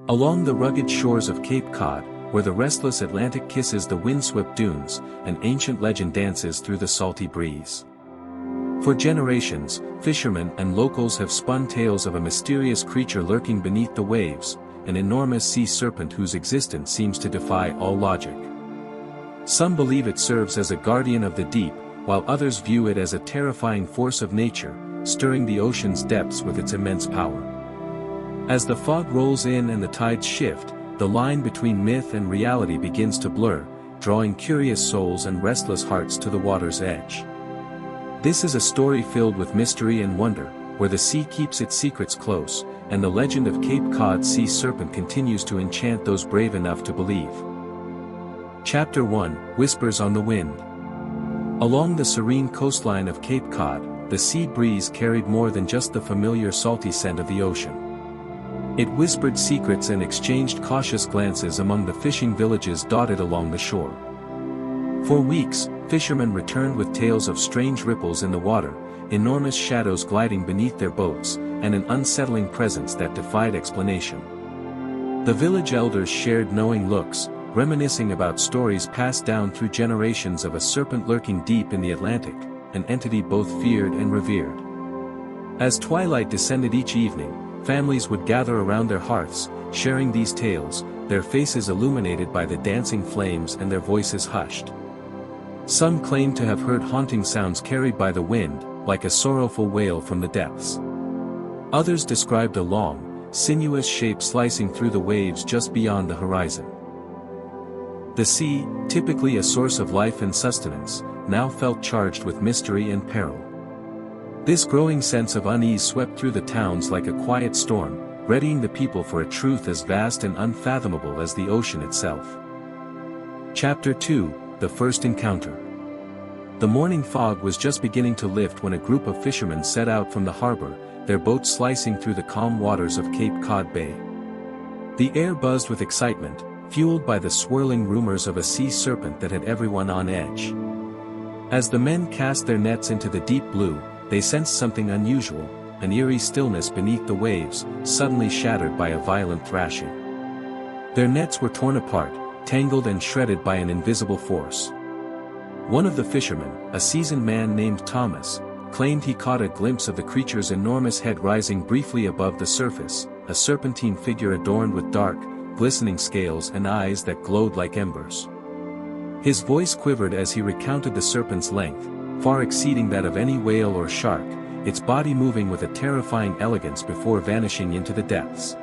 Along the rugged shores of Cape Cod, where the restless Atlantic kisses the windswept dunes, an ancient legend dances through the salty breeze. For generations, fishermen and locals have spun tales of a mysterious creature lurking beneath the waves, an enormous sea serpent whose existence seems to defy all logic. Some believe it serves as a guardian of the deep, while others view it as a terrifying force of nature, stirring the ocean's depths with its immense power. As the fog rolls in and the tides shift, the line between myth and reality begins to blur, drawing curious souls and restless hearts to the water's edge. This is a story filled with mystery and wonder, where the sea keeps its secrets close, and the legend of Cape Cod sea serpent continues to enchant those brave enough to believe. Chapter 1: Whispers on the Wind. Along the serene coastline of Cape Cod, the sea breeze carried more than just the familiar salty scent of the ocean. It whispered secrets and exchanged cautious glances among the fishing villages dotted along the shore. For weeks, fishermen returned with tales of strange ripples in the water, enormous shadows gliding beneath their boats, and an unsettling presence that defied explanation. The village elders shared knowing looks, reminiscing about stories passed down through generations of a serpent lurking deep in the Atlantic, an entity both feared and revered. As twilight descended each evening, families would gather around their hearths, sharing these tales, their faces illuminated by the dancing flames and their voices hushed. Some claimed to have heard haunting sounds carried by the wind, like a sorrowful wail from the depths. Others described a long, sinuous shape slicing through the waves just beyond the horizon. The sea, typically a source of life and sustenance, now felt charged with mystery and peril. This growing sense of unease swept through the towns like a quiet storm, readying the people for a truth as vast and unfathomable as the ocean itself. Chapter 2: The First Encounter. The morning fog was just beginning to lift when a group of fishermen set out from the harbor, their boats slicing through the calm waters of Cape Cod Bay. The air buzzed with excitement, fueled by the swirling rumors of a sea serpent that had everyone on edge. As the men cast their nets into the deep blue, they sensed something unusual, an eerie stillness beneath the waves, suddenly shattered by a violent thrashing. Their nets were torn apart, tangled and shredded by an invisible force. One of the fishermen, a seasoned man named Thomas, claimed he caught a glimpse of the creature's enormous head rising briefly above the surface, a serpentine figure adorned with dark, glistening scales and eyes that glowed like embers. His voice quivered as he recounted the serpent's length, far exceeding that of any whale or shark, its body moving with a terrifying elegance before vanishing into the depths.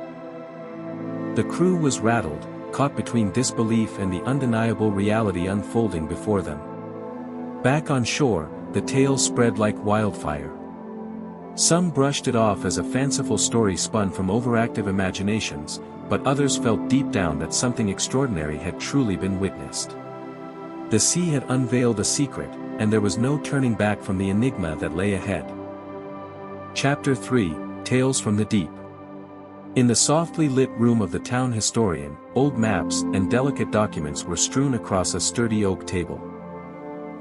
The crew was rattled, caught between disbelief and the undeniable reality unfolding before them. Back on shore, the tale spread like wildfire. Some brushed it off as a fanciful story spun from overactive imaginations, but others felt deep down that something extraordinary had truly been witnessed. The sea had unveiled a secret, and there was no turning back from the enigma that lay ahead. Chapter 3: Tales from the Deep. In the softly lit room of the town historian, old maps and delicate documents were strewn across a sturdy oak table.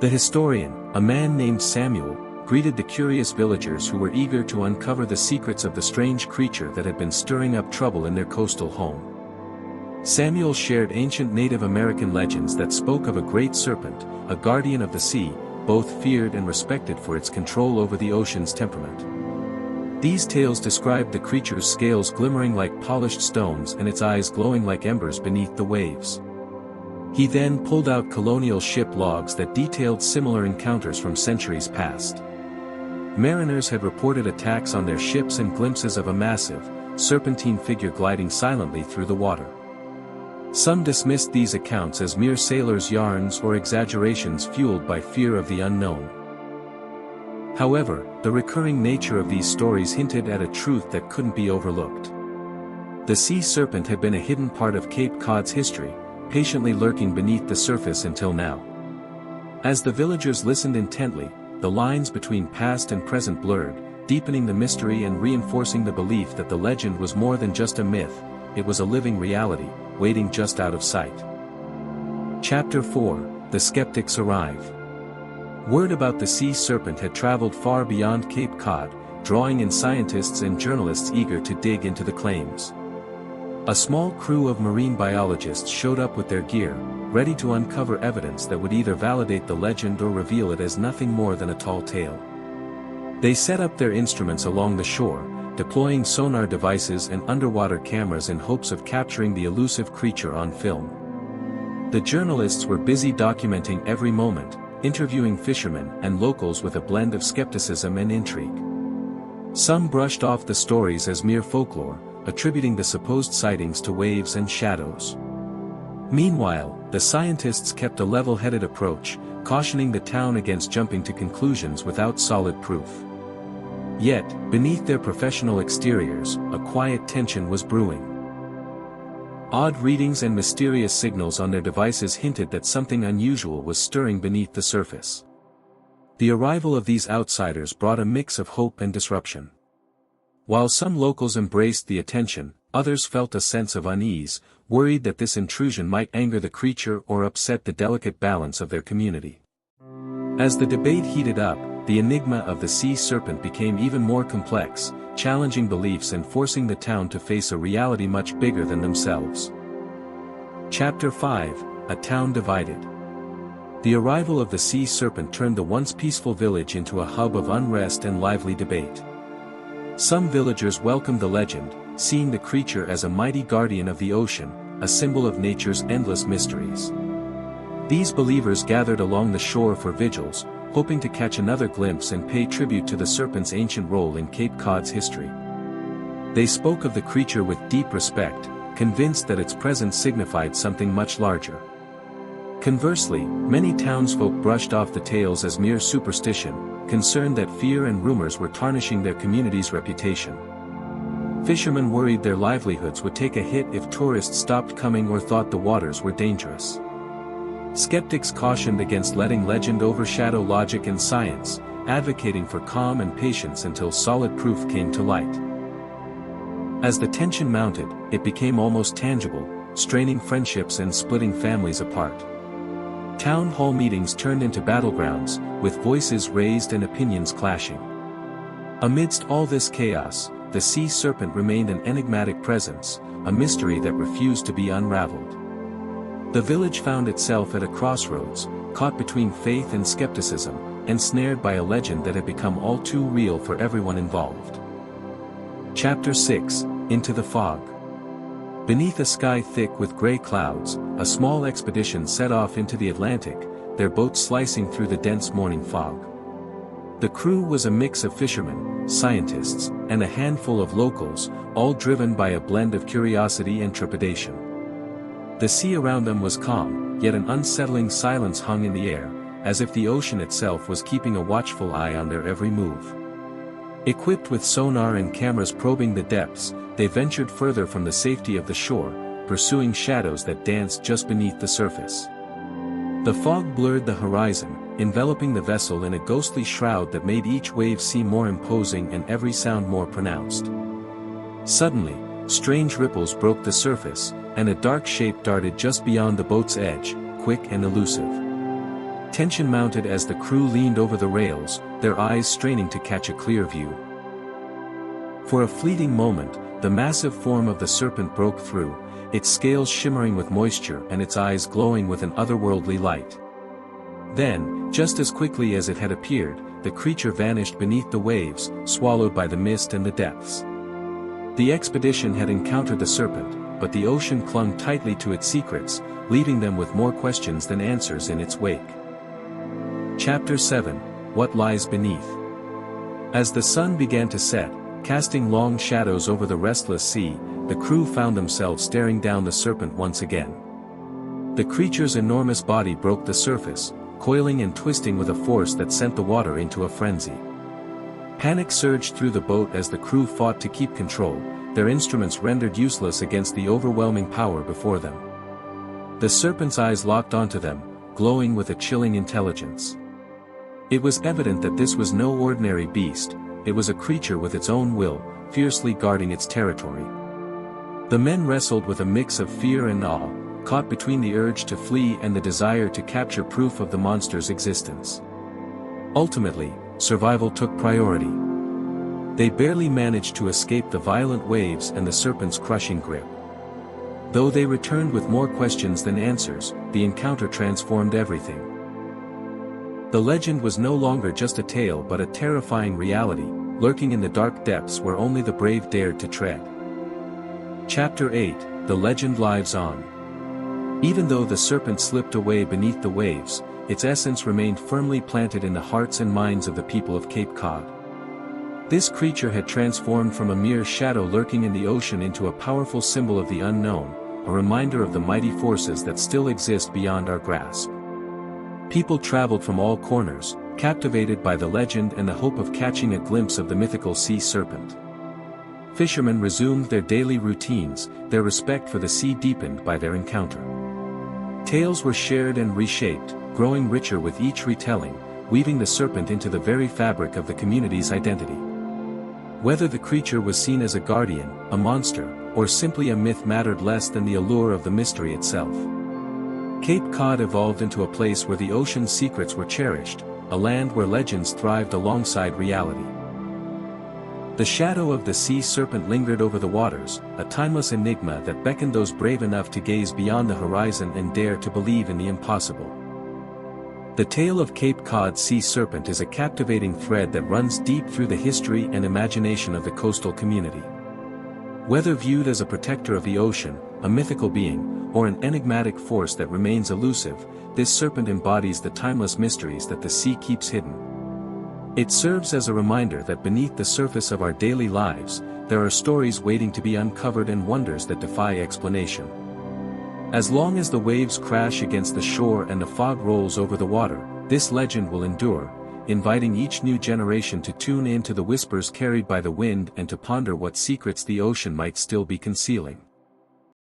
The historian, a man named Samuel, greeted the curious villagers who were eager to uncover the secrets of the strange creature that had been stirring up trouble in their coastal home. Samuel shared ancient Native American legends that spoke of a great serpent, a guardian of the sea, both feared and respected for its control over the ocean's temperament. These tales described the creature's scales glimmering like polished stones and its eyes glowing like embers beneath the waves. He then pulled out colonial ship logs that detailed similar encounters from centuries past. Mariners had reported attacks on their ships and glimpses of a massive, serpentine figure gliding silently through the water. Some dismissed these accounts as mere sailors' yarns or exaggerations fueled by fear of the unknown. However, the recurring nature of these stories hinted at a truth that couldn't be overlooked. The sea serpent had been a hidden part of Cape Cod's history, patiently lurking beneath the surface until now. As the villagers listened intently, the lines between past and present blurred, deepening the mystery and reinforcing the belief that the legend was more than just a myth, it was a living reality, waiting just out of sight. Chapter 4: The Skeptics Arrive. Word about the sea serpent had traveled far beyond Cape Cod, drawing in scientists and journalists eager to dig into the claims. A small crew of marine biologists showed up with their gear, ready to uncover evidence that would either validate the legend or reveal it as nothing more than a tall tale. They set up their instruments along the shore, deploying sonar devices and underwater cameras in hopes of capturing the elusive creature on film. The journalists were busy documenting every moment, interviewing fishermen and locals with a blend of skepticism and intrigue. Some brushed off the stories as mere folklore, attributing the supposed sightings to waves and shadows. Meanwhile, the scientists kept a level-headed approach, cautioning the town against jumping to conclusions without solid proof. Yet, beneath their professional exteriors, a quiet tension was brewing. Odd readings and mysterious signals on their devices hinted that something unusual was stirring beneath the surface. The arrival of these outsiders brought a mix of hope and disruption. While some locals embraced the attention, others felt a sense of unease, worried that this intrusion might anger the creature or upset the delicate balance of their community. As the debate heated up, the enigma of the sea serpent became even more complex, challenging beliefs and forcing the town to face a reality much bigger than themselves. Chapter 5: A Town Divided. The arrival of the sea serpent turned the once peaceful village into a hub of unrest and lively debate. Some villagers welcomed the legend, seeing the creature as a mighty guardian of the ocean, a symbol of nature's endless mysteries. These believers gathered along the shore for vigils, hoping to catch another glimpse and pay tribute to the serpent's ancient role in Cape Cod's history. They spoke of the creature with deep respect, convinced that its presence signified something much larger. Conversely, many townsfolk brushed off the tales as mere superstition, concerned that fear and rumors were tarnishing their community's reputation. Fishermen worried their livelihoods would take a hit if tourists stopped coming or thought the waters were dangerous. Skeptics cautioned against letting legend overshadow logic and science, advocating for calm and patience until solid proof came to light. As the tension mounted, it became almost tangible, straining friendships and splitting families apart. Town hall meetings turned into battlegrounds, with voices raised and opinions clashing. Amidst all this chaos, the sea serpent remained an enigmatic presence, a mystery that refused to be unraveled. The village found itself at a crossroads, caught between faith and skepticism, ensnared by a legend that had become all too real for everyone involved. Chapter 6: Into the Fog. Beneath a sky thick with gray clouds, a small expedition set off into the Atlantic, their boat slicing through the dense morning fog. The crew was a mix of fishermen, scientists, and a handful of locals, all driven by a blend of curiosity and trepidation. The sea around them was calm, yet an unsettling silence hung in the air, as if the ocean itself was keeping a watchful eye on their every move. Equipped with sonar and cameras probing the depths, they ventured further from the safety of the shore, pursuing shadows that danced just beneath the surface. The fog blurred the horizon, enveloping the vessel in a ghostly shroud that made each wave seem more imposing and every sound more pronounced. Suddenly, strange ripples broke the surface, and a dark shape darted just beyond the boat's edge, quick and elusive. Tension mounted as the crew leaned over the rails, their eyes straining to catch a clear view. For a fleeting moment, the massive form of the serpent broke through, its scales shimmering with moisture and its eyes glowing with an otherworldly light. Then, just as quickly as it had appeared, the creature vanished beneath the waves, swallowed by the mist and the depths. The expedition had encountered the serpent, but the ocean clung tightly to its secrets, leaving them with more questions than answers in its wake. Chapter 7: What Lies Beneath. As the sun began to set, casting long shadows over the restless sea, the crew found themselves staring down the serpent once again. The creature's enormous body broke the surface, coiling and twisting with a force that sent the water into a frenzy. Panic surged through the boat as the crew fought to keep control, their instruments rendered useless against the overwhelming power before them. The serpent's eyes locked onto them, glowing with a chilling intelligence. It was evident that this was no ordinary beast, it was a creature with its own will, fiercely guarding its territory. The men wrestled with a mix of fear and awe, caught between the urge to flee and the desire to capture proof of the monster's existence. Ultimately, survival took priority. They barely managed to escape the violent waves and the serpent's crushing grip. Though they returned with more questions than answers, the encounter transformed everything. The legend was no longer just a tale but a terrifying reality, lurking in the dark depths where only the brave dared to tread. Chapter 8, The Legend Lives On. Even though the serpent slipped away beneath the waves, its essence remained firmly planted in the hearts and minds of the people of Cape Cod. This creature had transformed from a mere shadow lurking in the ocean into a powerful symbol of the unknown, a reminder of the mighty forces that still exist beyond our grasp. People traveled from all corners, captivated by the legend and the hope of catching a glimpse of the mythical sea serpent. Fishermen resumed their daily routines, their respect for the sea deepened by their encounter. Tales were shared and reshaped, growing richer with each retelling, weaving the serpent into the very fabric of the community's identity. Whether the creature was seen as a guardian, a monster, or simply a myth mattered less than the allure of the mystery itself. Cape Cod evolved into a place where the ocean's secrets were cherished, a land where legends thrived alongside reality. The shadow of the sea serpent lingered over the waters, a timeless enigma that beckoned those brave enough to gaze beyond the horizon and dare to believe in the impossible. The tale of Cape Cod sea serpent is a captivating thread that runs deep through the history and imagination of the coastal community. Whether viewed as a protector of the ocean, a mythical being, or an enigmatic force that remains elusive, this serpent embodies the timeless mysteries that the sea keeps hidden. It serves as a reminder that beneath the surface of our daily lives, there are stories waiting to be uncovered and wonders that defy explanation. As long as the waves crash against the shore and the fog rolls over the water, this legend will endure, inviting each new generation to tune in to the whispers carried by the wind and to ponder what secrets the ocean might still be concealing.